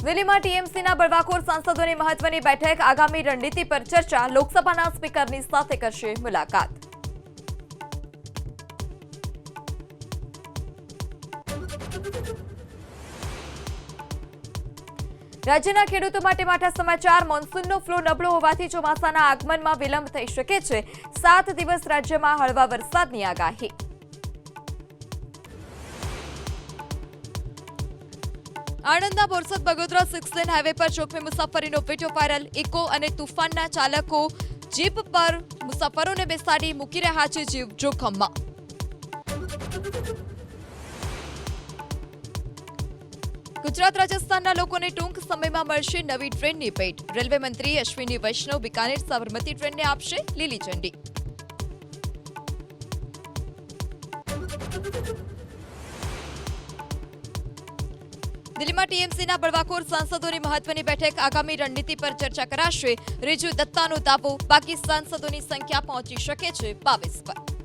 દિલ્હીમાં ટીએમસીના બળવાખોર સાંસદોની મહત્વની બેઠક આગામી રણનીતિ પર ચર્ચા લોકસભાના સ્પીકરની સાથે કરશે મુલાકાત રાજ્યના ખેડૂતો માટે માઠા સમાચાર મોન્સૂનનો ફ્લો નબળો હોવાથી ચોમાસાના આગમનમાં વિલંબ થઈ શકે છે 7 દિવસ રાજ્યમાં હળવા વરસાદની આગાહી આણંદના બોરસદ બગોદરા 6 લેન હાઈવે પર જોખમી મુસાફરીનો વિડીયો વાયરલ ઇકો અને તુફાનના ચાલકો જીપ પર મુસાફરોને બેસાડી મૂકી રહ્યા છે જીવ જોખમમાં ગુજરાત રાજસ્થાનના લોકોને ટૂંક સમયમાં મળશે નવી ટ્રેનની ભેટ રેલવે મંત્રી અશ્વિની વૈષ્ણવ બિકાનેર સાબરમતી ટ્રેનને આપશે લીલી ઝંડી દિલ્હીમાં ટીએમસીના બળવાખોર સાંસદોની મહત્વની બેઠક આગામી રણનીતિ પર ચર્ચા કરાશે રીજુ દત્તાનો દાવો બાકી સાંસદોની સંખ્યા પહોંચી શકે છે 22 પર